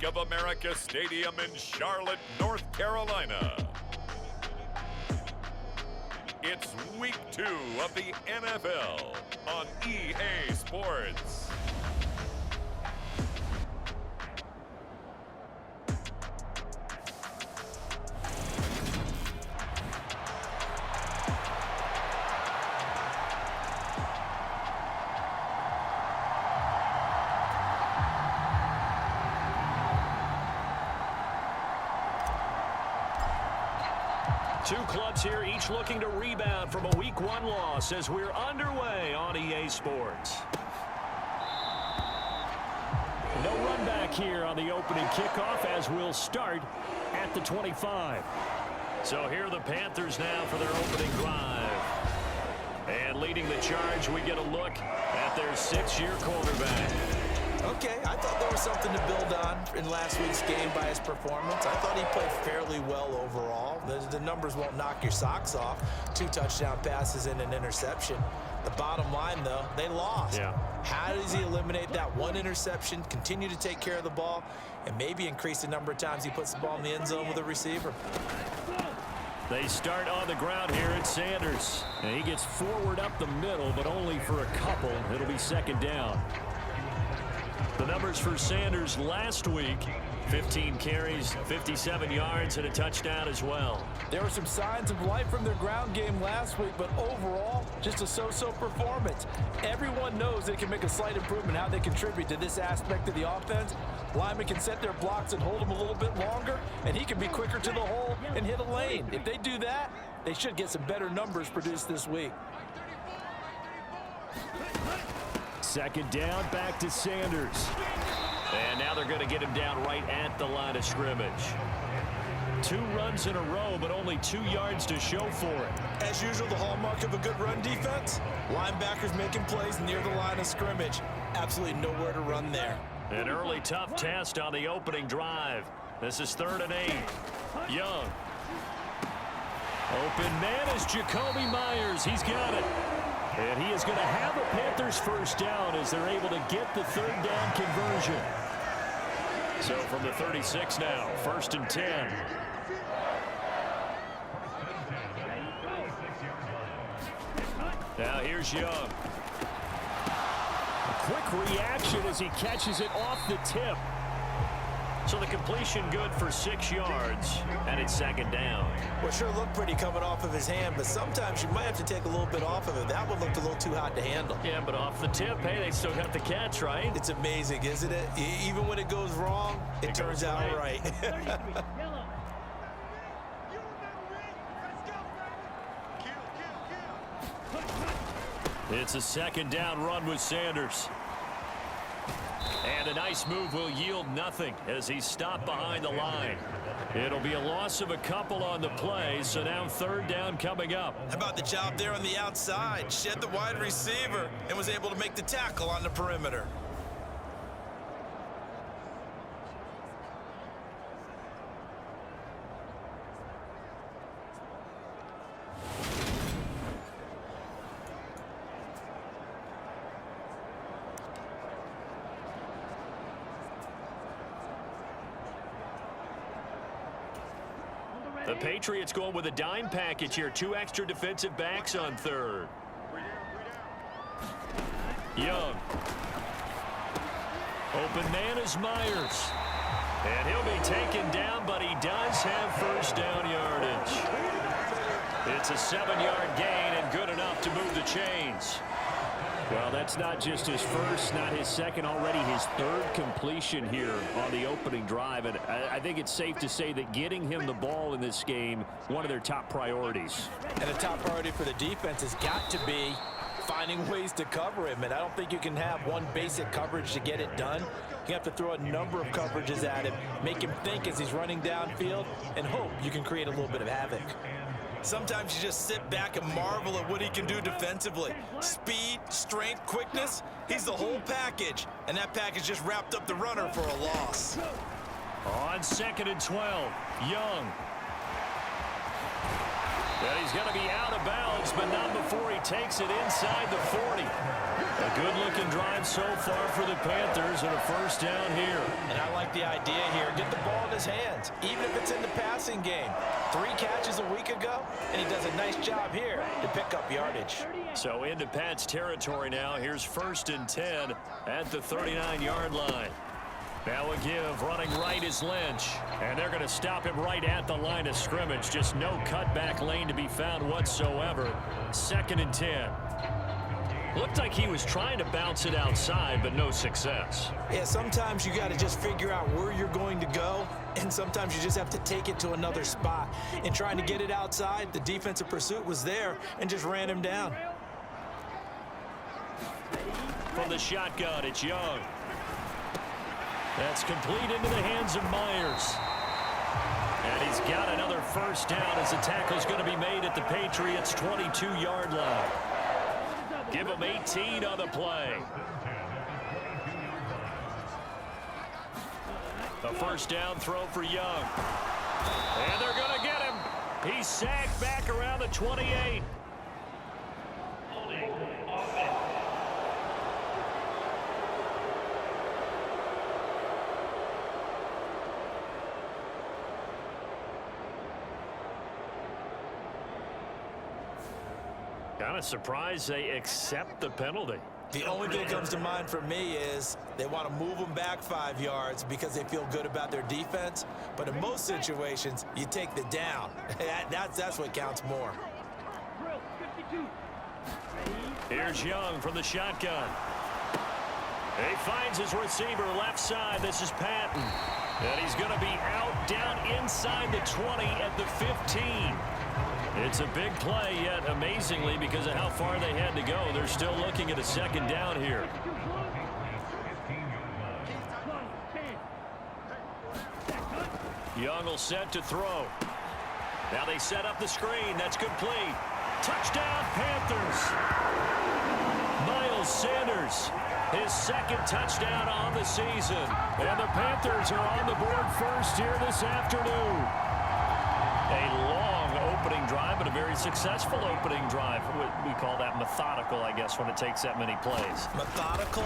of America Stadium in Charlotte, North Carolina. It's week 2 of the NFL on EA Sports. Two clubs here, each looking to rebound from a Week 1 loss as we're underway on EA Sports. No run back here on the opening kickoff as we'll start at the 25. So here are the Panthers now for their opening drive. And leading the charge, we get a look at their 6-year quarterback. Okay, I thought there was something to build on in last week's game by his performance. I thought he played fairly well overall. The numbers won't knock your socks off. 2 touchdown passes and an interception. The bottom line, though, they lost. Yeah. How does he eliminate that one interception, continue to take care of the ball, and maybe increase the number of times he puts the ball in the end zone with a receiver? They start on the ground here at Sanders. And he gets forward up the middle, but only for a couple. It'll be second down. The numbers for Sanders last week, 15 carries, 57 yards, and a touchdown as well. There were some signs of life from their ground game last week, but overall, just a so-so performance. Everyone knows they can make a slight improvement how they contribute to this aspect of the offense. Linemen can set their blocks and hold them a little bit longer, and he can be quicker to the hole and hit a lane. If they do that, they should get some better numbers produced this week. Second down, back to Sanders. And now they're going to get him down right at the line of scrimmage. 2 runs in a row, but only 2 yards to show for it. As usual, the hallmark of a good run defense, linebackers making plays near the line of scrimmage. Absolutely nowhere to run there. An early tough test on the opening drive. This is 3rd and 8. Young. Open man is Jacoby Myers. He's got it. And he is going to have a Panthers first down as they're able to get the 3rd down conversion. So from the 36 now, 1st and 10. Now here's Young. A quick reaction as he catches it off the tip. So the completion good for 6 yards, and it's 2nd down. Well, sure looked pretty coming off of his hand, but sometimes you might have to take a little bit off of it. That one looked a little too hot to handle. Yeah, but off the tip, hey, they still got the catch, right? It's amazing, isn't it? Even when it goes wrong, it turns out right. It's a 2nd down run with Sanders. And a nice move will yield nothing as he's stopped behind the line. It'll be a loss of a couple on the play, so now 3rd down coming up. How about the job there on the outside? Shed the wide receiver and was able to make the tackle on the perimeter. The Patriots going with a dime package here. 2 extra defensive backs on 3rd. Young. Open man is Myers. And he'll be taken down, but he does have first down yardage. It's a 7-yard gain and good enough to move the chains. Well, that's not just his first, not his second, already his 3rd completion here on the opening drive. And I think it's safe to say that getting him the ball in this game, one of their top priorities. And a top priority for the defense has got to be finding ways to cover him. And I don't think you can have one basic coverage to get it done. You have to throw a number of coverages at him, make him think as he's running downfield, and hope you can create a little bit of havoc. Sometimes you just sit back and marvel at what he can do defensively. Speed, strength, quickness, he's the whole package. And that package just wrapped up the runner for a loss. On 2nd and 12, Young. Well, he's going to be out of bounds, but not before he takes it inside the 40. A good-looking drive so far for the Panthers and a first down here. And I like the idea here. Get the ball in his hands, even if it's in the passing game. 3 catches a week ago, and he does a nice job here to pick up yardage. So into Pat's territory now. Here's 1st and 10 at the 39-yard line. Now a give, running right is Lynch. And they're going to stop him right at the line of scrimmage. Just no cutback lane to be found whatsoever. 2nd and 10. Looked like he was trying to bounce it outside, but no success. Yeah, sometimes you got to just figure out where you're going to go, and sometimes you just have to take it to another spot. And trying to get it outside, the defensive pursuit was there and just ran him down. From the shotgun, it's Young. That's complete into the hands of Myers. And he's got another first down as the tackle's going to be made at the Patriots' 22-yard line. Give him 18 on the play. A first down throw for Young. And they're going to get him. He's sacked back around the 28. Kind of surprised they accept the penalty. The only thing that comes to mind for me is they want to move them back 5 yards because they feel good about their defense. But in most situations, you take the down. That's what counts more. Here's Young from the shotgun. He finds his receiver left side. This is Patton. And he's going to be out down inside the 20 at the 15. It's a big play, yet amazingly, because of how far they had to go, they're still looking at a 2nd down here. Young will set to throw. Now they set up the screen. That's complete. Touchdown, Panthers. Miles Sanders, his 2nd touchdown on the season. And the Panthers are on the board first here this afternoon. A long opening drive, but a very successful opening drive. We call that methodical, I guess, when it takes that many plays. Methodical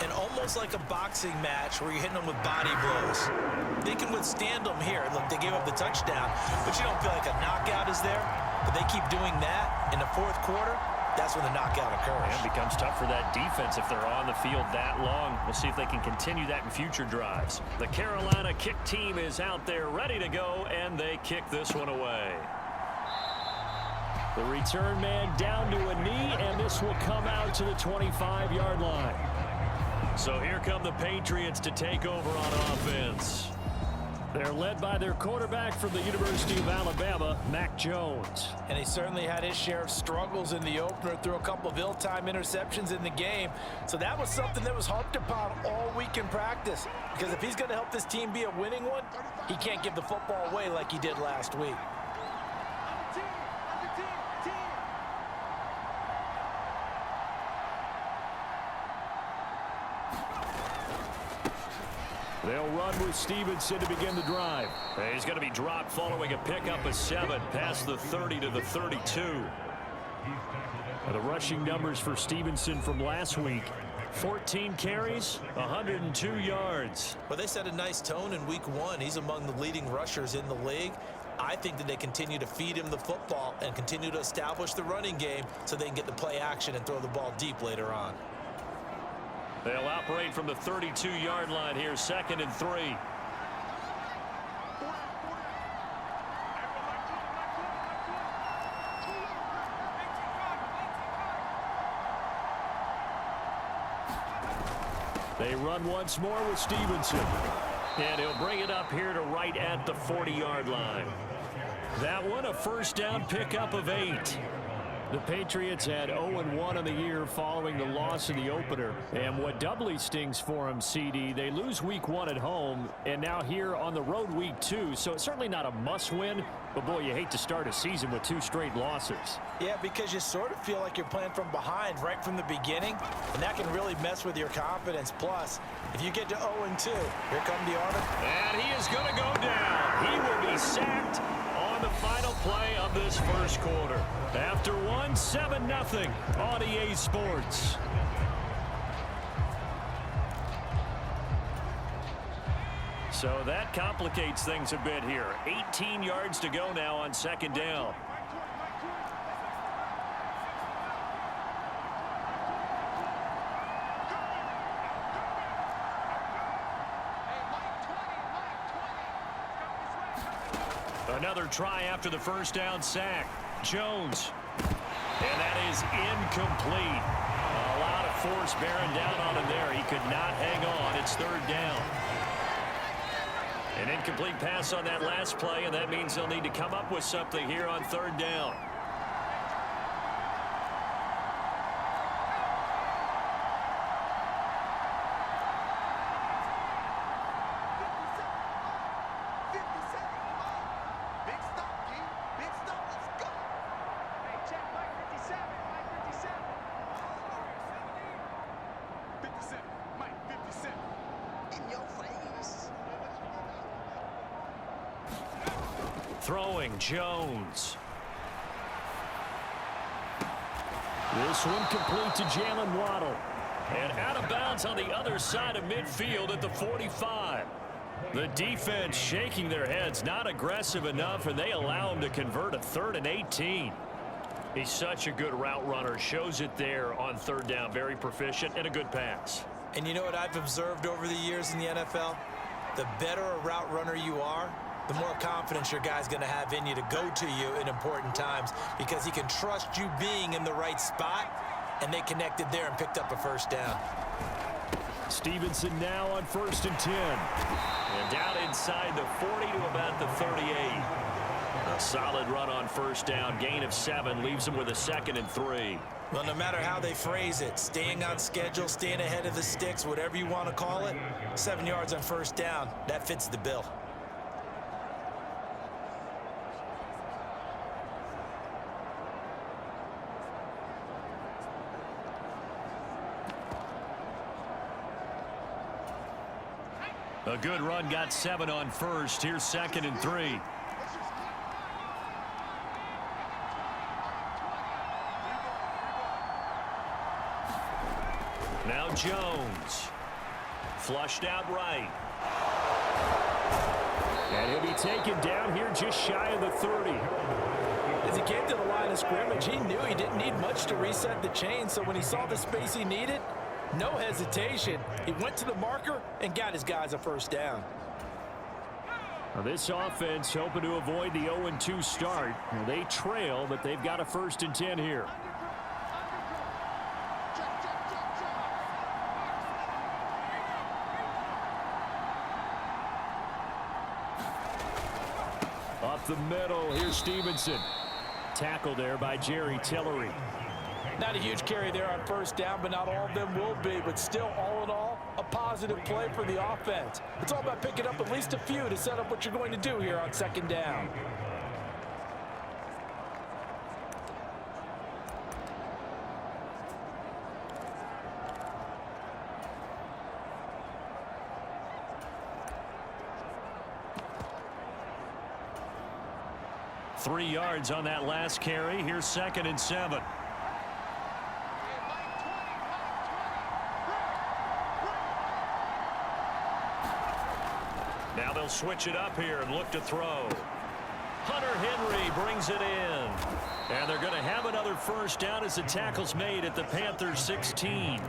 and almost like a boxing match where you're hitting them with body blows. They can withstand them here. Look, they gave up the touchdown, but you don't feel like a knockout is there. But they keep doing that in the 4th quarter. That's when the knockout occurs. And it becomes tough for that defense if they're on the field that long. We'll see if they can continue that in future drives. The Carolina kick team is out there ready to go, and they kick this one away. The return man down to a knee, and this will come out to the 25-yard line. So here come the Patriots to take over on offense. They're led by their quarterback from the University of Alabama, Mac Jones. And he certainly had his share of struggles in the opener, threw a couple of ill-timed interceptions in the game. So that was something that was harped upon all week in practice. Because if he's going to help this team be a winning one, he can't give the football away like he did last week. They'll run with Stevenson to begin the drive. He's going to be dropped following a pickup of 7 past the 30 to the 32. The rushing numbers for Stevenson from last week: 14 carries, 102 yards. Well, they set a nice tone in week 1. He's among the leading rushers in the league. I think that they continue to feed him the football and continue to establish the running game so they can get the play action and throw the ball deep later on. They'll operate from the 32-yard line here, 2nd and 3. They run once more with Stevenson. And he'll bring it up here to right at the 40-yard line. That one, a first down pickup of 8. The Patriots had 0-1 on the year following the loss in the opener. And what doubly stings for them, CD, they lose week 1 at home, and now here on the road week 2. So it's certainly not a must-win, but boy, you hate to start a season with 2 straight losses. Yeah, because you sort of feel like you're playing from behind right from the beginning, and that can really mess with your confidence. Plus, if you get to 0-2, here come the Army. And he is going to go down. He will be sacked on the final play of this first quarter. After 7-0 on EA Sports. So that complicates things a bit here. 18 yards to go now on second down. Another try after the first down sack. Jones. And that is incomplete. A lot of force bearing down on him there. He could not hang on. It's third down. An incomplete pass on that last play, and that means they'll need to come up with something here on third down. Throwing, Jones. This one complete to Jalen Waddle. And out of bounds on the other side of midfield at the 45. The defense shaking their heads, not aggressive enough, and they allow him to convert a 3rd and 18. He's such a good route runner. Shows it there on third down. Very proficient and a good pass. And you know what I've observed over the years in the NFL? The better a route runner you are, the more confidence your guy's going to have in you to go to you in important times because he can trust you being in the right spot, and they connected there and picked up a first down. Stevenson now on 1st and 10. And down inside the 40 to about the 38. A solid run on first down. Gain of 7 leaves them with a 2nd and 3. Well, no matter how they phrase it, staying on schedule, staying ahead of the sticks, whatever you want to call it, 7 yards on first down, that fits the bill. A good run, got 7 on first. Here's 2nd and 3. Now Jones. Flushed out right. And he'll be taken down here just shy of the 30. As he came to the line of scrimmage, he knew he didn't need much to reset the chain, so when he saw the space he needed, no hesitation. He went to the marker and got his guys a first down. Now this offense hoping to avoid the 0-2 start. Now they trail, but they've got a 1st and 10 here. Up the middle, here's Stevenson. Tackle there by Jerry Tillery. Not a huge carry there on first down, but not all of them will be. But still, all in all, a positive play for the offense. It's all about picking up at least a few to set up what you're going to do here on second down. Three yards on that last carry. Here's 2nd and 7. Now they'll switch it up here and look to throw. Hunter Henry brings it in. And they're going to have another first down as the tackle's made at the Panthers 16.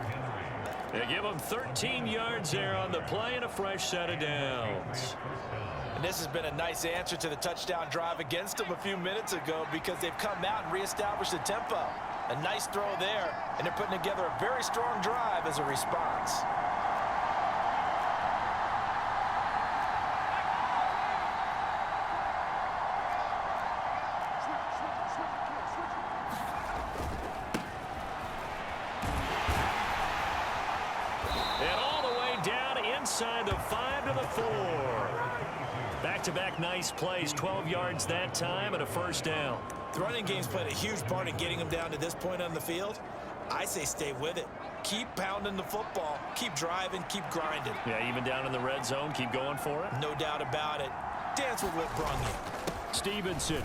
They give them 13 yards there on the play and a fresh set of downs. And this has been a nice answer to the touchdown drive against them a few minutes ago because they've come out and reestablished the tempo. A nice throw there, and they're putting together a very strong drive as a response. Inside the 5 to the 4. Back-to-back nice plays, 12 yards that time and a first down. The running game's played a huge part in getting them down to this point on the field. I say stay with it. Keep pounding the football. Keep driving. Keep grinding. Yeah, even down in the red zone, keep going for it. No doubt about it. Dance with what brung you. Stevenson.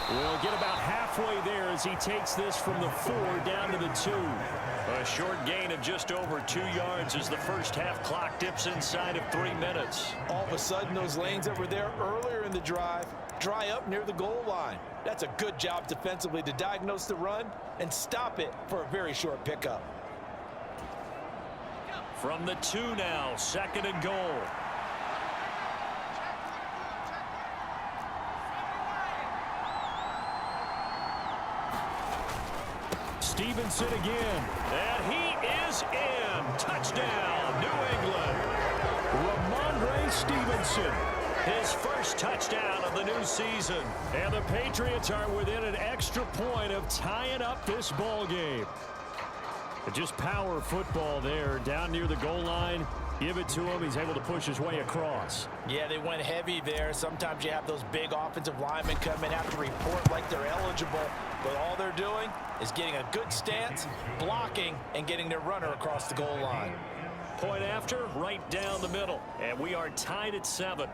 We'll get about halfway there as he takes this from the 4 down to the 2. A short gain of just over 2 yards as the first half clock dips inside of 3 minutes. All of a sudden, those lanes that were there earlier in the drive dry up near the goal line. That's a good job defensively to diagnose the run and stop it for a very short pickup. From the 2 now, 2nd and goal. Stevenson again, and he is in. Touchdown, New England. Ramondre Stevenson, his first touchdown of the new season. And the Patriots are within an extra point of tying up this ball game. Just power football there, down near the goal line. Give it to him. He's able to push his way across. Yeah, they went heavy there. Sometimes you have those big offensive linemen come in, have to report like they're eligible. But all they're doing is getting a good stance, blocking, and getting their runner across the goal line. Point after, right down the middle. And we are tied at 7.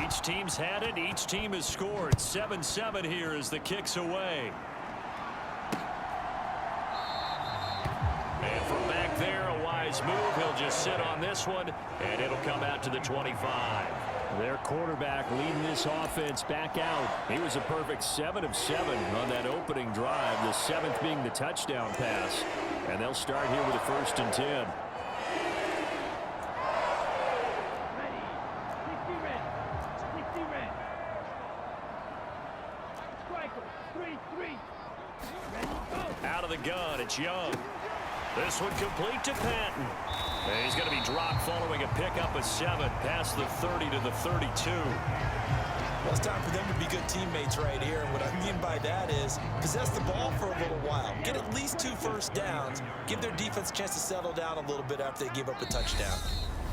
Each team's had it. Each team has scored. 7-7 here as the kick's away. And from back there, a wise move. He'll just sit on this one, and it'll come out to the 25. Their quarterback leading this offense back out. He was a perfect 7 of 7 on that opening drive, the 7th being the touchdown pass. And they'll start here with a 1st and 10. Out of the gun, it's Young. This one complete to Patton. And he's going to be dropped following a pickup of 7 past the 30 to the 32. Well, it's time for them to be good teammates right here. And what I mean by that is possess the ball for a little while. Get at least 2 first downs. Give their defense a chance to settle down a little bit after they give up a touchdown.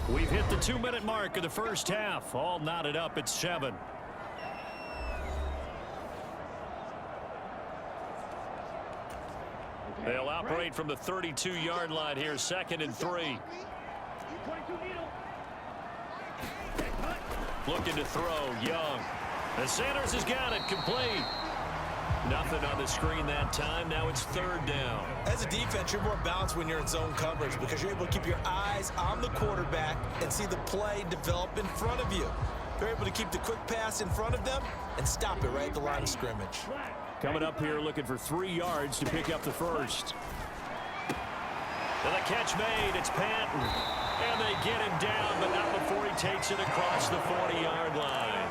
We've hit the 2-minute mark of the first half. All knotted up at 7. They'll operate from the 32-yard line here, 2nd and 3. Looking to throw, Young. And Sanders has got it, complete. Nothing on the screen that time. Now it's 3rd down. As a defense, you're more balanced when you're in zone coverage because you're able to keep your eyes on the quarterback and see the play develop in front of you. They're able to keep the quick pass in front of them and stop it right at the line of scrimmage. Coming up here looking for 3 yards to pick up the 1st. And the catch made. It's Patton. And they get him down, but not before he takes it across the 40-yard line.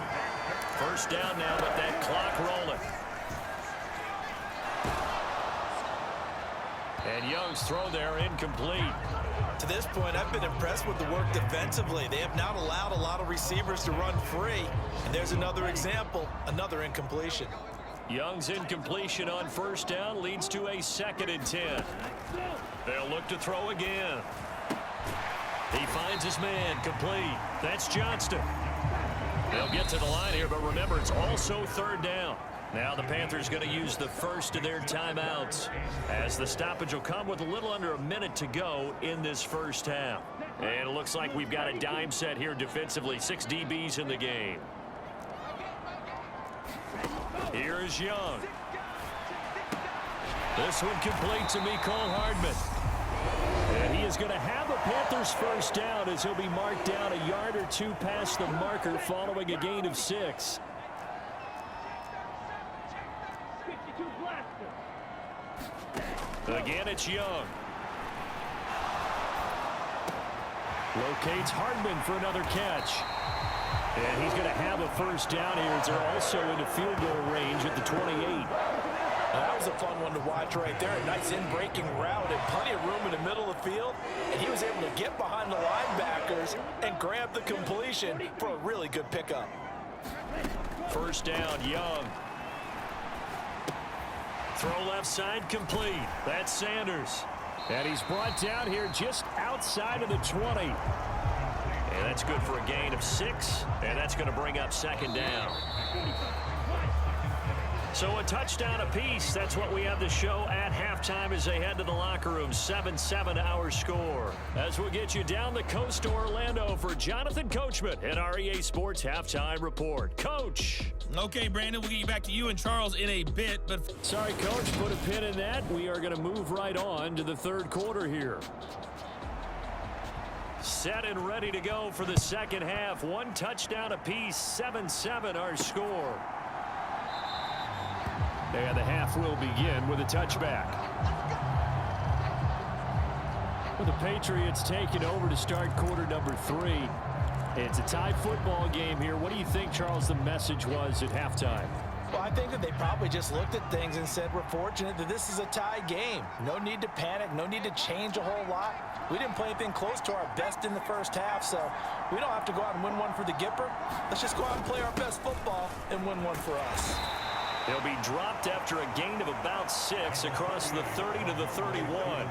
1st down now with that clock rolling. And Young's throw there incomplete. To this point, I've been impressed with the work defensively. They have not allowed a lot of receivers to run free. And there's another example, another incompletion. Young's incompletion on 1st down leads to a 2nd and 10. They'll look to throw again. He finds his man, complete. That's Johnston. They'll get to the line here, but remember, it's also 3rd down. Now the Panthers going to use the first of their timeouts as the stoppage will come with a little under a minute to go in this first half. And it looks like we've got a dime set here defensively. 6 DBs in the game. Here is Young. This one complete to Mecole Hardman. And he is going to have a Panthers 1st down as he'll be marked down a yard or 2 past the marker following a gain of 6. Again, it's Young. Locates Hardman for another catch. And he's going to have a 1st down here as they're also into field goal range at the 28. That was a fun one to watch right there. A nice in-breaking route and plenty of room in the middle of the field. And he was able to get behind the linebackers and grab the completion for a really good pickup. 1st down, Young. Throw left side complete. That's Sanders. And he's brought down here just outside of the 20. And that's good for a gain of 6. And that's going to bring up 2nd down. So a touchdown apiece. That's what we have the show at half. halftime as they head to the locker room. 7-7 our score. As we'll get you down the coast to Orlando for Jonathan Coachman and our EA Sports Halftime Report. Coach. Okay, Brandon, we'll get you back to you and Charles in a bit. But sorry, Coach, put a pin in that. We are going to move right on to the third quarter here. Set and ready to go for the second half. One touchdown apiece. 7-7 our score. And the half will begin with a touchback. With the Patriots taking over to start quarter number 3. It's a tie football game here. What do you think, Charles, the message was at halftime? Well, I think that they probably just looked at things and said, we're fortunate that this is a tie game. No need to panic. No need to change a whole lot. We didn't play anything close to our best in the first half, so we don't have to go out and win one for the Gipper. Let's just go out and play our best football and win one for us. He'll be dropped after a gain of about 6 across the 30 to the 31.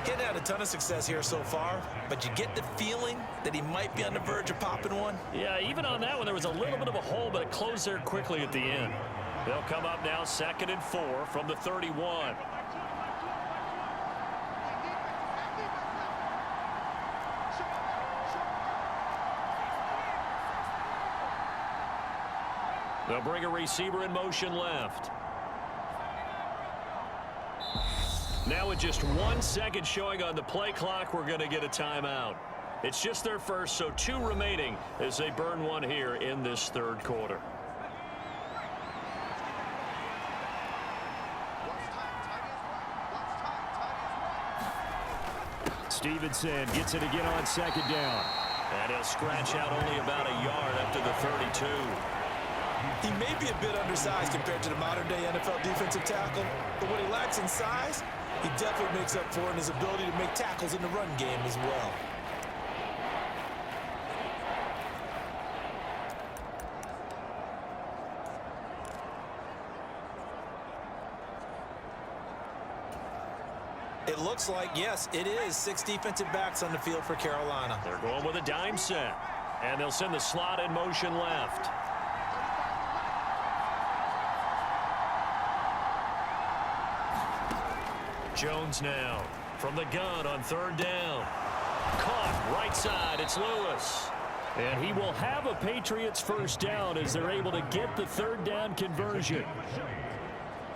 He hadn't had a ton of success here so far, but you get the feeling that he might be on the verge of popping one. Yeah, even on that one, there was a little bit of a hole, but it closed there quickly at the end. They'll come up now 2nd and 4 from the 31. They'll bring a receiver in motion left. Now with just 1 second showing on the play clock, we're going to get a timeout. It's just their first, so 2 remaining as they burn one here in this third quarter. Stevenson gets it again on 2nd down. And he'll scratch out only about a yard up to the 32. He may be a bit undersized compared to the modern-day NFL defensive tackle, but what he lacks in size, he definitely makes up for in his ability to make tackles in the run game as well. It looks like, yes, it is 6 defensive backs on the field for Carolina. They're going with a dime set, and they'll send the slot in motion left. Jones now from the gun on 3rd down. Caught right side. It's Lewis. And he will have a Patriots first down as they're able to get the 3rd down conversion.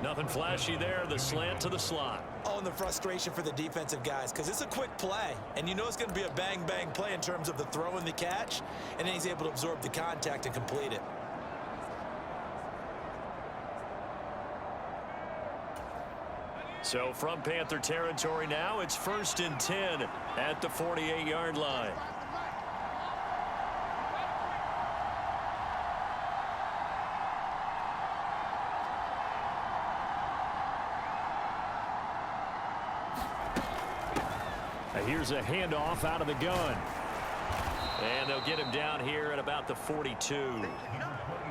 Nothing flashy there. The slant to the slot. Oh, and the frustration for the defensive guys, because it's a quick play. And you know it's going to be a bang-bang play in terms of the throw and the catch. And then he's able to absorb the contact and complete it. So from Panther territory now, it's 1st and 10 at the 48-yard line. Here's a handoff out of the gun. And they'll get him down here at about the 42.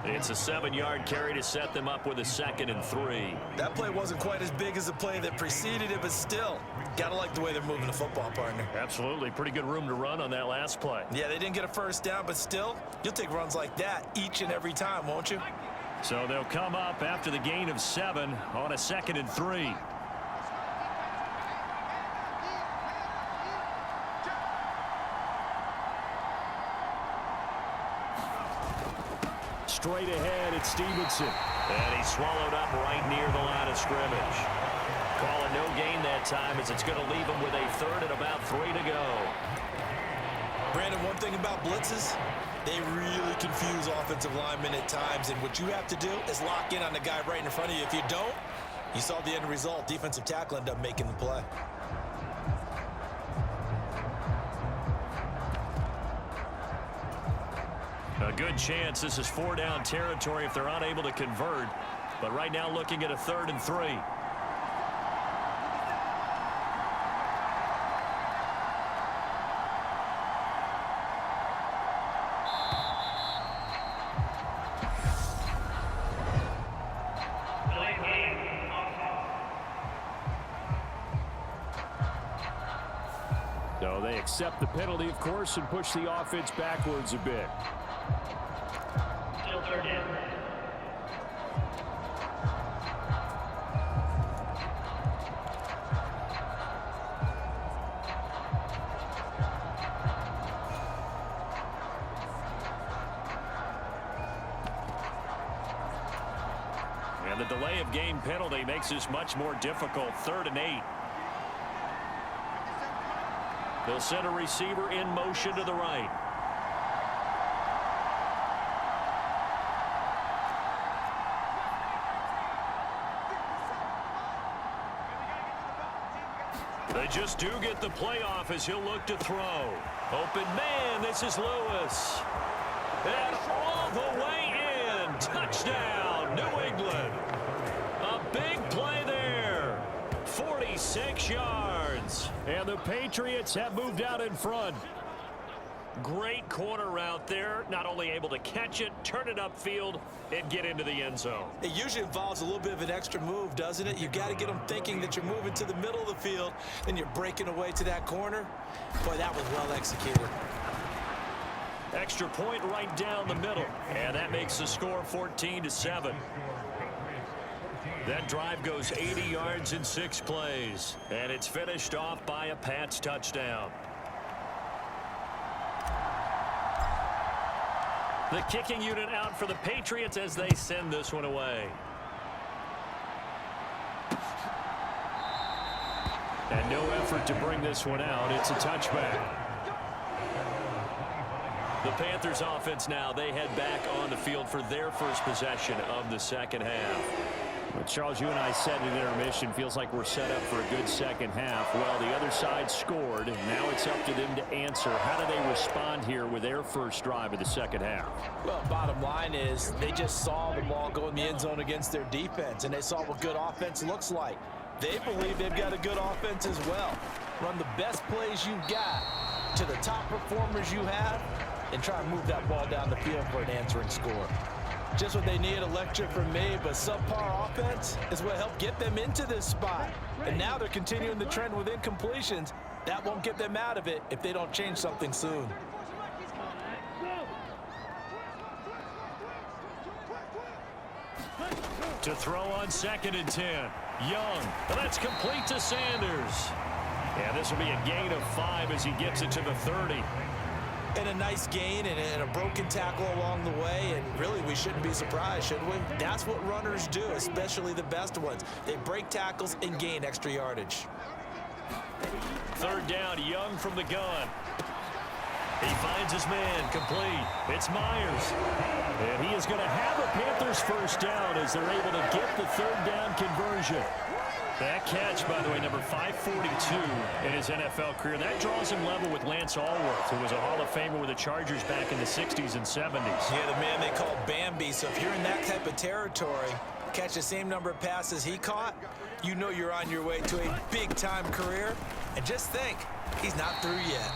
It's a 7-yard carry to set them up with a 2nd and 3. That play wasn't quite as big as the play that preceded it, but still, gotta like the way they're moving the football, partner. Absolutely. Pretty good room to run on that last play. Yeah, they didn't get a first down, but still, you'll take runs like that each and every time, won't you? So they'll come up after the gain of 7 on a 2nd and 3. Straight ahead, it's Stevenson. And he's swallowed up right near the line of scrimmage. Calling no gain that time as it's going to leave him with a 3rd and about 3 to go. Brandon, one thing about blitzes, they really confuse offensive linemen at times. And what you have to do is lock in on the guy right in front of you. If you don't, you saw the end result. Defensive tackle ended up making the play. A good chance this is 4-down territory if they're unable to convert. But right now looking at a 3rd and 3. So they accept the penalty, of course, and push the offense backwards a bit. game penalty makes this much more difficult. 3rd and 8. They'll send a receiver in motion to the right. They just do get the playoff as he'll look to throw. Open man, this is Lewis. And all the way in. Touchdown, New England. A big play there. 46 yards. And the Patriots have moved out in front. Great corner route there. Not only able to catch it, turn it upfield, and get into the end zone. It usually involves a little bit of an extra move, doesn't it? You got to get them thinking that you're moving to the middle of the field, and you're breaking away to that corner. Boy, that was well executed. Extra point right down the middle, and that makes the score 14-7. That drive goes 80 yards in 6 plays, and it's finished off by a Pats touchdown. The kicking unit out for the Patriots as they send this one away. And no effort to bring this one out. It's a touchback. The Panthers offense now, they head back on the field for their first possession of the second half. Well, Charles, you and I said in intermission, feels like we're set up for a good second half. Well, the other side scored, and now it's up to them to answer. How do they respond here with their first drive of the second half? Well, bottom line is they just saw the ball go in the end zone against their defense, and they saw what good offense looks like. They believe they've got a good offense as well. Run the best plays you've got to the top performers you have, and try and move that ball down the field for an answering score. Just what they need, a lecture from me, but subpar offense is what helped get them into this spot. And now they're continuing the trend with incompletions. That won't get them out of it if they don't change something soon. To throw on 2nd and 10. Young. That's complete to Sanders. And this will be a gain of 5 as he gets it to the 30. And a nice gain and a broken tackle along the way, and really we shouldn't be surprised, should we? That's what runners do, especially the best ones. They break tackles and gain extra yardage. 3rd down, Young from the gun. He finds his man, complete. It's Myers. And he is going to have a Panthers first down as they're able to get the 3rd down conversion. That catch, by the way, number 542 in his NFL career. That draws him level with Lance Allworth, who was a Hall of Famer with the Chargers back in the 60s and 70s. Yeah, the man they call Bambi. So if you're in that type of territory, catch the same number of passes he caught, you know you're on your way to a big-time career. And just think, he's not through yet.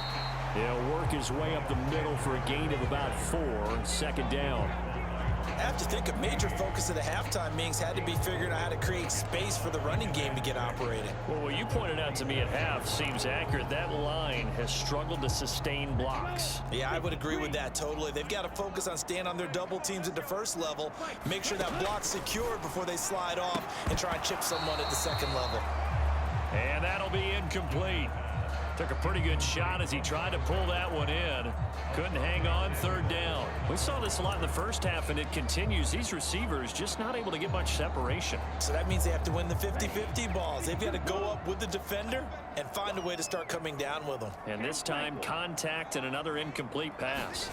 He'll work his way up the middle for a gain of about 4, 2nd down. I have to think a major focus of the halftime meetings had to be figuring out how to create space for the running game to get operating. Well, what you pointed out to me at half seems accurate. That line has struggled to sustain blocks. Yeah, I would agree with that totally. They've got to focus on staying on their double teams at the first level, make sure that block's secured before they slide off and try and chip someone at the second level. And that'll be incomplete. Took a pretty good shot as he tried to pull that one in. Couldn't hang on, 3rd down. We saw this a lot in the first half, and it continues. These receivers just not able to get much separation. So that means they have to win the 50-50 balls. They've got to go up with the defender and find a way to start coming down with them. And this time, contact and another incomplete pass.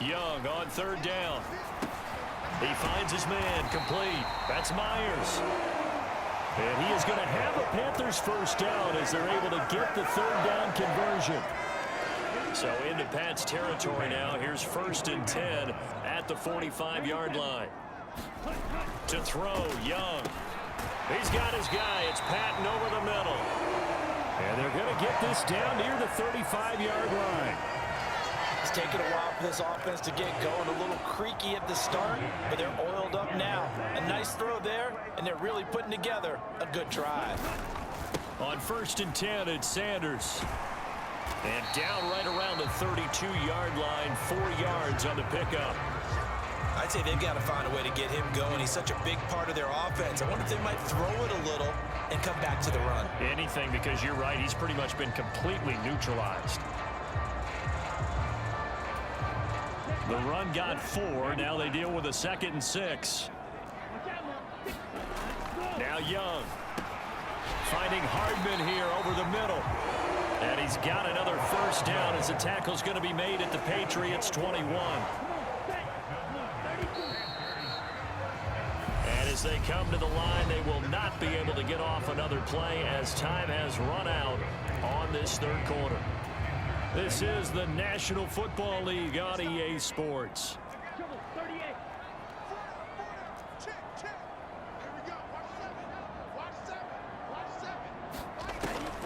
Young on 3rd down. He finds his man, complete. That's Myers. And he is going to have a Panthers first down as they're able to get the 3rd down conversion. So into Pat's territory now. Here's 1st and 10 at the 45-yard line. To throw, Young. He's got his guy. It's Patton over the middle. And they're going to get this down near the 35-yard line. It's taken a while for this offense to get going. A little creaky at the start, but they're oiled up now. A nice throw there, and they're really putting together a good drive. On 1st and 10, it's Sanders. And down right around the 32-yard line, 4 yards on the pickup. I'd say they've got to find a way to get him going. He's such a big part of their offense. I wonder if they might throw it a little and come back to the run. Anything, because you're right, he's pretty much been completely neutralized. The run got 4. Now they deal with a 2nd and 6. Now Young. Finding Hardman here over the middle. And he's got another first down as the tackle's going to be made at the Patriots 21. And as they come to the line, they will not be able to get off another play as time has run out on this third quarter. This is the National Football League on EA Sports.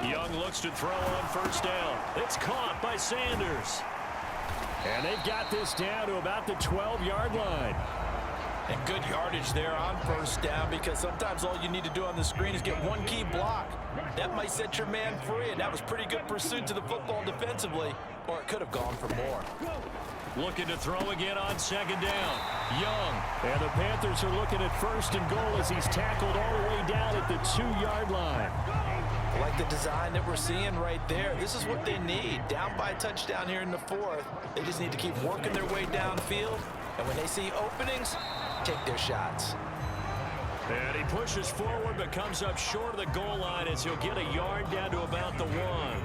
Young looks to throw on first down. It's caught by Sanders. And they've got this down to about the 12-yard line. And good yardage there on first down, because sometimes all you need to do on the screen is get one key block. That might set your man free, and that was pretty good pursuit to the football defensively, or it could have gone for more. Looking to throw again on second down. Young. And the Panthers are looking at first and goal as he's tackled all the way down at the 2-yard line. I like the design that we're seeing right there. This is what they need. Down by a touchdown here in the fourth. They just need to keep working their way downfield. And when they see openings, take their shots. And he pushes forward but comes up short of the goal line as he'll get a yard down to about the 1.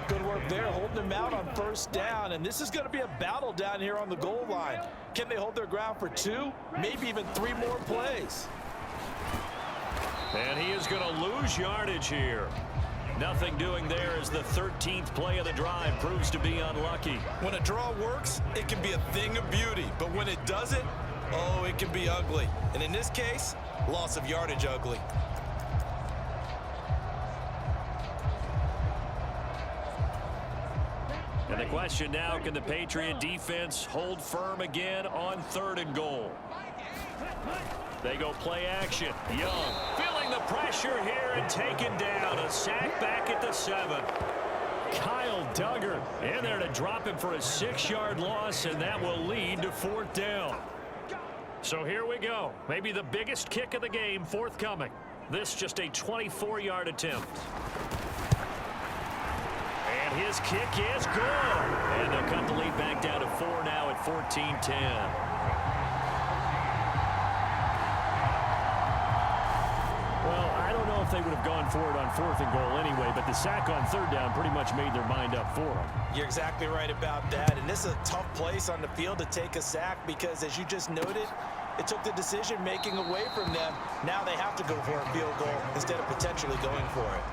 Good work there, holding them out on first down. And this is going to be a battle down here on the goal line. Can they hold their ground for 2, maybe even 3 more plays? And he is going to lose yardage here. Nothing doing there as the 13th play of the drive proves to be unlucky. When a draw works, it can be a thing of beauty. But when it doesn't, oh, it can be ugly. And in this case, loss of yardage ugly. And the question now, can the Patriot defense hold firm again on 3rd and goal? They go play action. Young feeling the pressure here and taken down. A sack back at the 7. Kyle Duggar in there to drop him for a 6-yard loss, and that will lead to 4th down. So here we go. Maybe the biggest kick of the game forthcoming. This just a 24-yard attempt. And his kick is good. And they'll cut the lead back down to 4 now at 14-10. If they would have gone for it on 4th and goal anyway, but the sack on 3rd down pretty much made their mind up for them. You're exactly right about that, and this is a tough place on the field to take a sack because, as you just noted, it took the decision-making away from them. Now they have to go for a field goal instead of potentially going for it.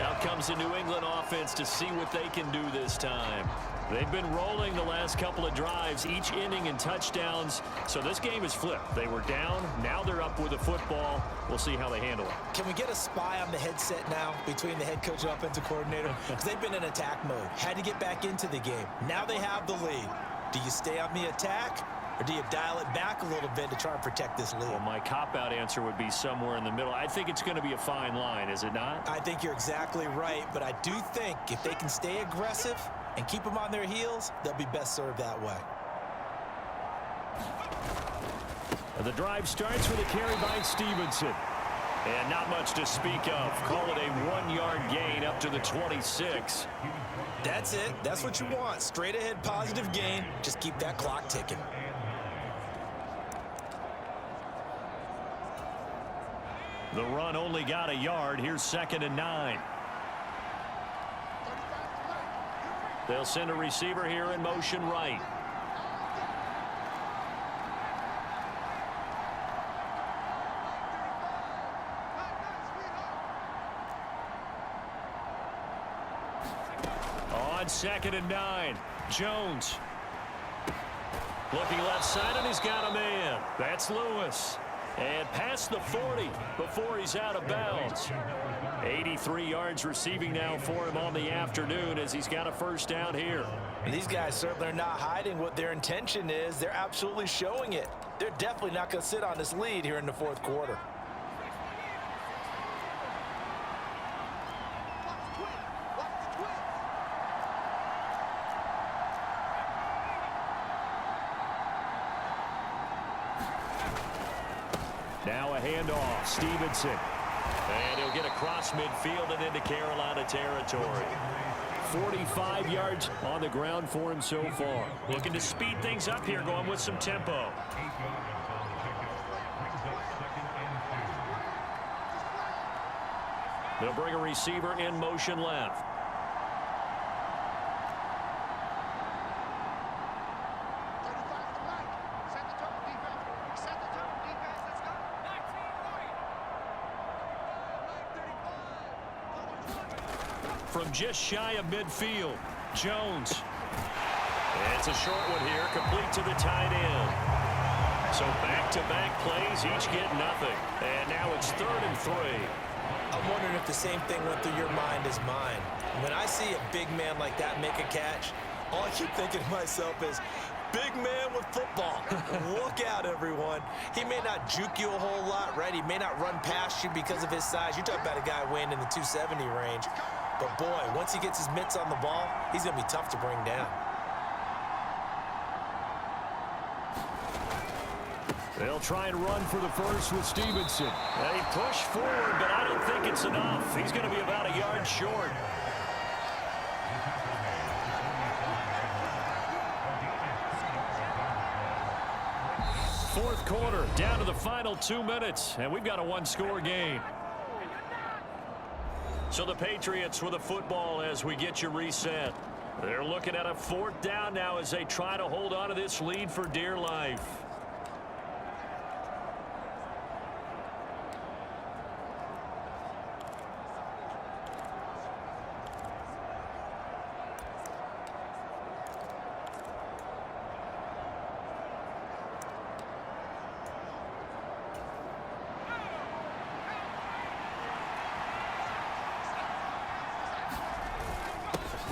Out comes the New England offense to see what they can do this time. They've been rolling the last couple of drives, each ending in touchdowns. So this game is flipped. They were down. Now they're up with the football. We'll see how they handle it. Can we get a spy on the headset now between the head coach and offensive coordinator? Because they've been in attack mode. Had to get back into the game. Now they have the lead. Do you stay on the attack, or do you dial it back a little bit to try and protect this lead? Well, my cop-out answer would be somewhere in the middle. I think it's going to be a fine line, is it not? I think you're exactly right, but I do think if they can stay aggressive and keep them on their heels, they'll be best served that way. The drive starts with a carry by Stevenson. And not much to speak of. Call it a 1-yard gain up to the 26. That's it. That's what you want. Straight ahead positive gain. Just keep that clock ticking. The run only got a yard. Here's 2nd and 9. They'll send a receiver here in motion right. On 2nd and 9, Jones. Looking left side, and he's got a man. That's Lewis. And past the 40 before he's out of bounds. 83 yards receiving now for him on the afternoon as he's got a first down here. And these guys certainly are not hiding what their intention is. They're absolutely showing it. They're definitely not going to sit on this lead here in the 4th quarter. Now a handoff. Stevenson. And he'll get across midfield and into Carolina territory. 45 yards on the ground for him so far. Looking to speed things up here, going with some tempo. They'll bring a receiver in motion left. From just shy of midfield, Jones. It's a short one here, complete to the tight end. So back-to-back plays, each get nothing. And now it's 3rd and 3. I'm wondering if the same thing went through your mind as mine. When I see a big man like that make a catch, all I keep thinking to myself is, big man with football. Look out, everyone. He may not juke you a whole lot, right? He may not run past you because of his size. You're talking about a guy weighing in the 270 range. But, boy, once he gets his mitts on the ball, he's going to be tough to bring down. They'll try and run for the first with Stevenson. They push forward, but I don't think it's enough. He's going to be about a yard short. Fourth quarter, down to the final 2 minutes, and we've got a one-score game. So the Patriots with the football as we get you reset. They're looking at a 4th down now as they try to hold on to this lead for dear life.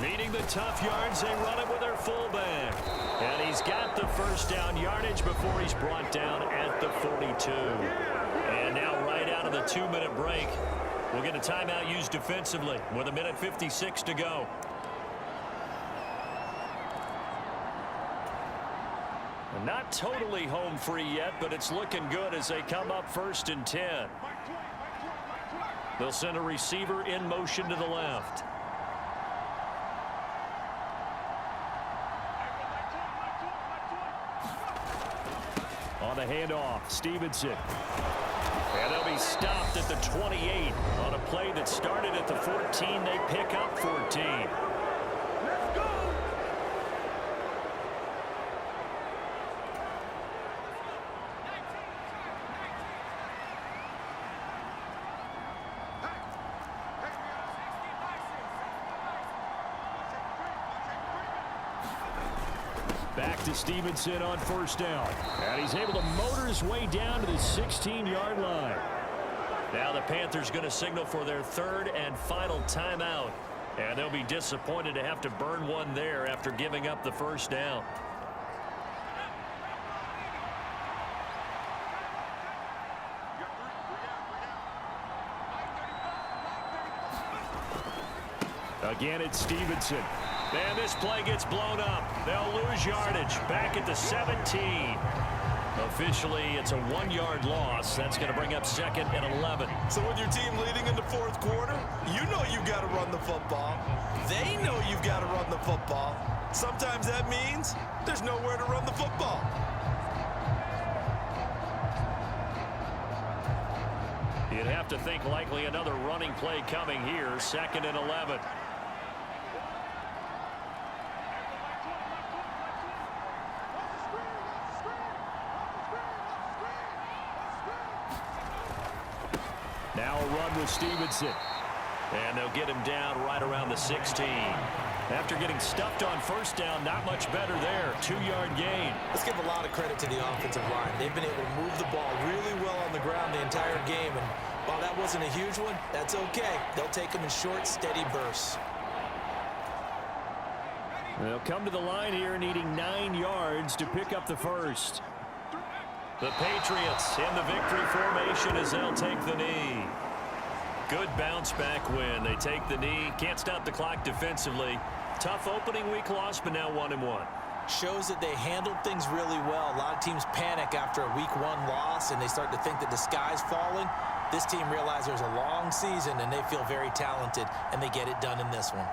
Needing the tough yards, they run it with their fullback. And he's got the first down yardage before he's brought down at the 42. And now right out of the 2-minute break, we'll get a timeout used defensively with 1:56 to go. And not totally home free yet, but it's looking good as they come up 1st and 10. They'll send a receiver in motion to the left. On the handoff, Stevenson. And they'll be stopped at the 28 on a play that started at the 14. They pick up 14. Let's go! Back to Stevenson on 1st down. And he's able to motor his way down to the 16-yard line. Now the Panthers going to signal for their 3rd and final timeout. And they'll be disappointed to have to burn one there after giving up the 1st down. Again, it's Stevenson. And this play gets blown up. They'll lose yardage back at the 17. Officially, it's a 1-yard loss. That's going to bring up 2nd and 11. So with your team leading in the 4th quarter, you know you've got to run the football. They know you've got to run the football. Sometimes that means there's nowhere to run the football. You'd have to think likely another running play coming here. 2nd and 11. Now a run with Stevenson. And they'll get him down right around the 16. After getting stuffed on 1st down, not much better there. 2-yard gain. Let's give a lot of credit to the offensive line. They've been able to move the ball really well on the ground the entire game. And while that wasn't a huge one, that's okay. They'll take them in short, steady bursts. They'll come to the line here needing 9 yards to pick up the 1st. The Patriots in the victory formation as they'll take the knee. Good bounce back win. They take the knee. Can't stop the clock defensively. Tough opening week loss, but now 1-1. Shows that they handled things really well. A lot of teams panic after a week 1 loss, and they start to think that the sky's falling. This team realizes there's a long season, and they feel very talented, and they get it done in this one.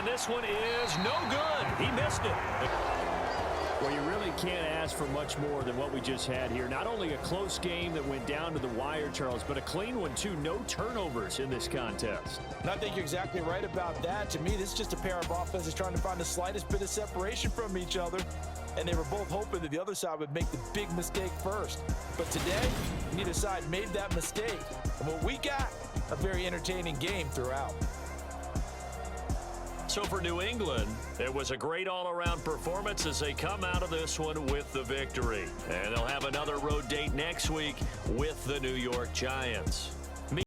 And this one is no good. He missed it. Well, you really can't ask for much more than what we just had here. Not only a close game that went down to the wire, Charles, but a clean one, too. No turnovers in this contest. And I think you're exactly right about that. To me, this is just a pair of offenses trying to find the slightest bit of separation from each other. And they were both hoping that the other side would make the big mistake first. But today, neither side made that mistake. And what we got, a very entertaining game throughout. So for New England, it was a great all-around performance as they come out of this one with the victory. And they'll have another road date next week with the New York Giants.